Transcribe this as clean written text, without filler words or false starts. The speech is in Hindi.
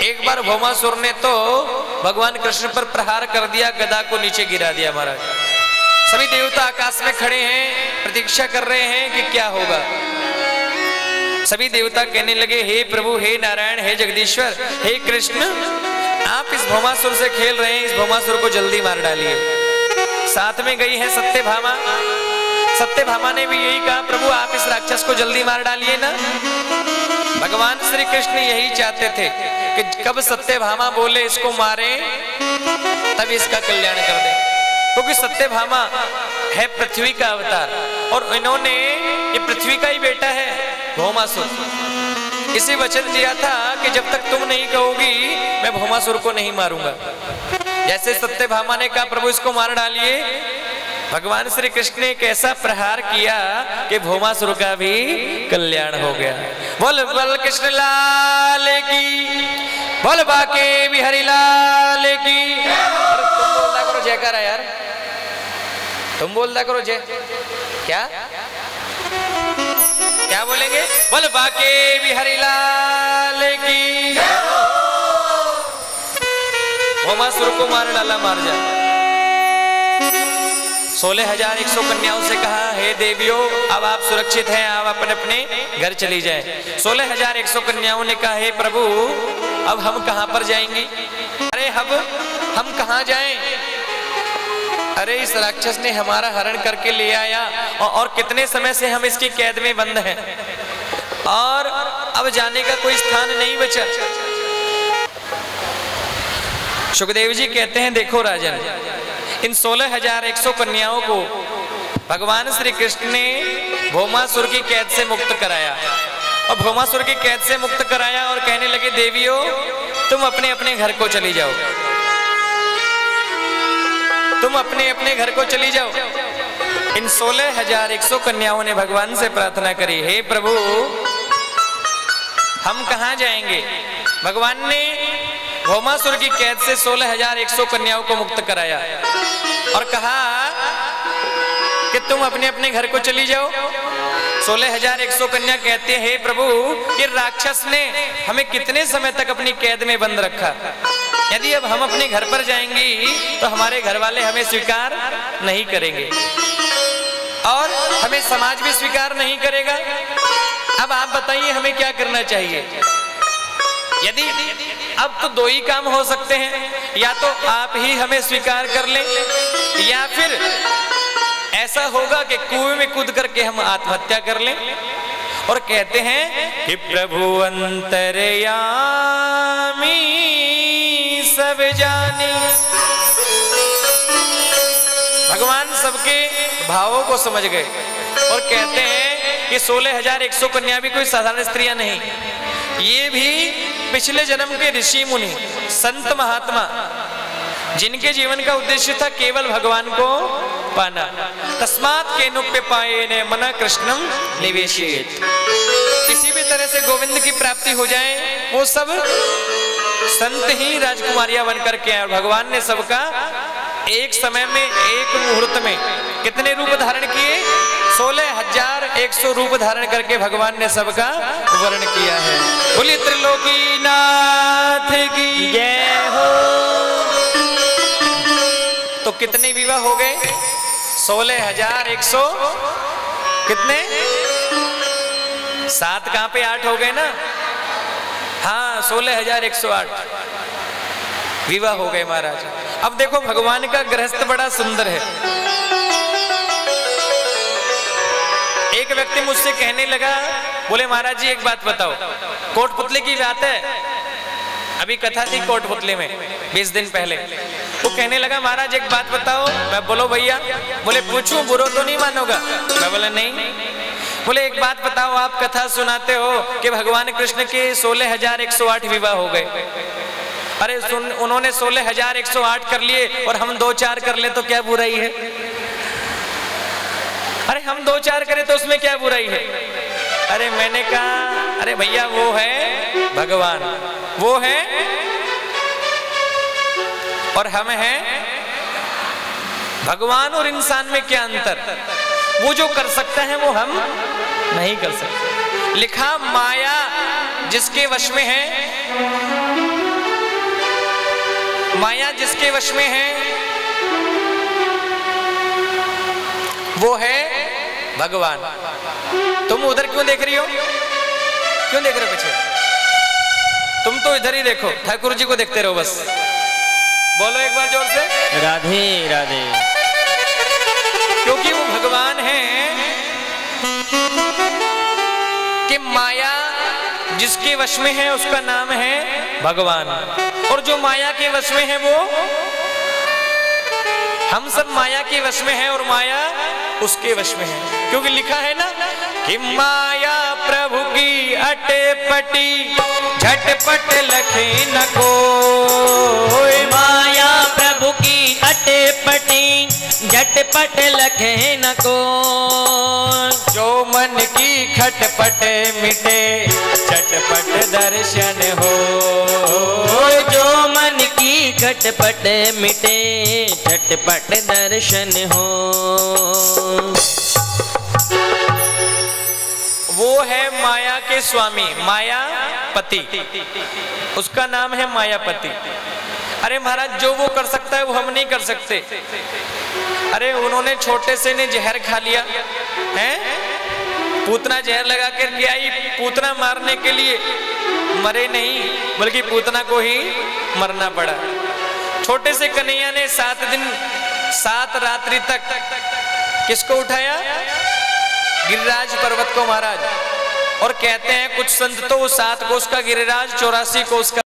एक बार भौमासुर ने तो भगवान कृष्ण पर प्रहार कर दिया, गदा को नीचे गिरा दिया महाराज। सभी देवता आकाश में खड़े हैं, प्रतीक्षा कर रहे हैं कि क्या होगा। सभी देवता कहने लगे, हे प्रभु, हे नारायण, हे जगदीश्वर, हे कृष्ण, आप इस भौमासुर से खेल रहे हैं, इस भौमासुर को जल्दी मार डालिए। साथ में गई है सत्यभामा। सत्यभामा ने भी यही कहा, प्रभु आप इस राक्षस को जल्दी मार डालिए ना। भगवान श्री कृष्ण यही चाहते थे कि कब सत्यभामा बोले इसको मारे तब इसका कल्याण कर दे, क्योंकि सत्यभामा है पृथ्वी का अवतार और इन्होंने ये पृथ्वी का ही बेटा है भौमासुर। इसी वचन दिया था कि जब तक तुम नहीं कहोगी मैं भौमासुर को नहीं मारूंगा। जैसे सत्यभामा ने कहा प्रभु इसको मार डालिए, भगवान श्री कृष्ण ने एक ऐसा प्रहार किया कि भौमासुर का भी कल्याण हो गया। बोल बोल कृष्ण लाल की, बोल बाके बिहारी लाल की। तुम बोलता करो जयकारा यार, तुम बोलता करो जय। क्या क्या बोलेंगे? बोल बाके बिहारी लाल की। भौमासुर को मार डाला, मार जा। 16,100 कन्याओं से कहा, हे देवियों अब आप सुरक्षित हैं, आप अपने अपने घर चली जाएं। 16,100 कन्याओं ने कहा, हे प्रभु अब हम कहां पर जाएंगे? अरे हम कहां जाएं? अरे इस राक्षस ने हमारा हरण करके ले आया और कितने समय से हम इसकी कैद में बंद हैं और अब जाने का कोई स्थान नहीं बचा। सुखदेव जी कहते हैं, देखो राजन, इन 16,100 कन्याओं को भगवान श्री कृष्ण ने भौमासुर की कैद से मुक्त कराया और भौमासुर की कैद से मुक्त कराया और कहने लगे, देवियों तुम अपने अपने घर को चली जाओ, तुम अपने अपने घर को चली जाओ। इन 16,100 कन्याओं ने भगवान से प्रार्थना करी, हे प्रभु हम कहां जाएंगे? भगवान ने भौमासुर की कैद से 16,100 कन्याओं को मुक्त कराया और कहा कि तुम अपने अपने घर को चली जाओ। 16,100 कन्या कहते हैं, हे प्रभु ये राक्षस ने हमें कितने समय तक अपनी कैद में बंद रखा, यदि अब हम अपने घर पर जाएंगी तो हमारे घर वाले हमें स्वीकार नहीं करेंगे और हमें समाज भी स्वीकार नहीं करेगा। अब आप बताइए हमें क्या करना चाहिए? यदि अब तो दो ही काम हो सकते हैं, या तो आप ही हमें स्वीकार कर लें या फिर ऐसा होगा कि कुएं में कूद करके हम आत्महत्या कर लें। और कहते हैं कि प्रभु अंतर्यामी सब जाने, भगवान सबके भावों को समझ गए और कहते हैं कि 16,100 कन्या भी कोई साधारण स्त्रियां नहीं, ये भी पिछले जन्म के ऋषि मुनि संत महात्मा जिनके जीवन का उद्देश्य था केवल भगवान को पाना। तस्मात् केनुप्य पायेन मन कृष्णम निवेशयेत्, किसी भी तरह से गोविंद की प्राप्ति हो जाए, वो सब संत ही राजकुमारियां बनकर के आए। और भगवान ने सबका एक समय में एक मुहूर्त में कितने रूप धारण किए? 16,100 रूप धारण करके भगवान ने सबका वर्ण किया है। बोलिए त्रिलोकीनाथ की जय हो। तो कितने विवाह हो गए? 16,100 कितने? 7 कहां पे 8 हो गए ना? हाँ 16,108 विवाह हो गए महाराज। अब देखो भगवान का गृहस्थ बड़ा सुंदर है। एक व्यक्ति मुझसे कहने लगा, बोले महाराज जी एक बात बताओ, कोटपुतली की बात है, अभी कथा थी कोटपुतली में 20 दिन पहले। वो कहने लगा महाराज एक बात बताओ। मैं बोलो भैया। बोले पूछूं, बुरा तो नहीं मानोगा? मैं बोला नहीं। बोले एक बात बताओ, आप कथा सुनाते हो कि भगवान कृष्ण के 16,108 विवाह हो गए। अरे सुन, उन्होंने 16,108 कर लिए और हम 2-4 कर ले तो क्या बुराई है? अरे हम 2-4 करें तो उसमें क्या बुराई है? अरे मैंने कहा अरे भैया वो है भगवान, वो है और हम हैं। भगवान और इंसान में क्या अंतर? वो जो कर सकता है वो हम नहीं कर सकते। लिखा माया जिसके वश में है माया जिसके वश में है वो है भगवान। तुम उधर क्यों देख रही हो? क्यों देख रहे हो पीछे? तुम तो इधर ही देखो, ठाकुर जी को देखते रहो बस। बोलो एक बार जोर से, राधे राधे। क्योंकि वो भगवान है कि माया जिसके वश में है उसका नाम है भगवान, और जो माया के वश में है वो, हम सब माया के वश में है और माया उसके वश में है। क्योंकि लिखा है ना कि माया प्रभु की अटेपटी, झटपट लखे न कोई। माया प्रभु की अटेपटी, झटपट लखे न कोई। जो मन की खटपट मिटे, झटपट दर्शन हो। जो मन की खटपट मिटे, झटपट दर्शन हो। वो है माया के स्वामी, मायापति, उसका नाम है मायापति। अरे महाराज, जो वो कर सकता है वो हम नहीं कर सकते। अरे उन्होंने छोटे से ने जहर खा लिया है, पूतना जहर लगा कर के आई, पूतना मारने के लिए मरे नहीं, बल्कि पूतना को ही मरना पड़ा। छोटे से कन्हैया ने 7 दिन 7 रात्रि तक किसको उठाया? गिरिराज पर्वत को महाराज। और कहते हैं कुछ संत तो 7 कोस का गिरिराज, 84 कोस का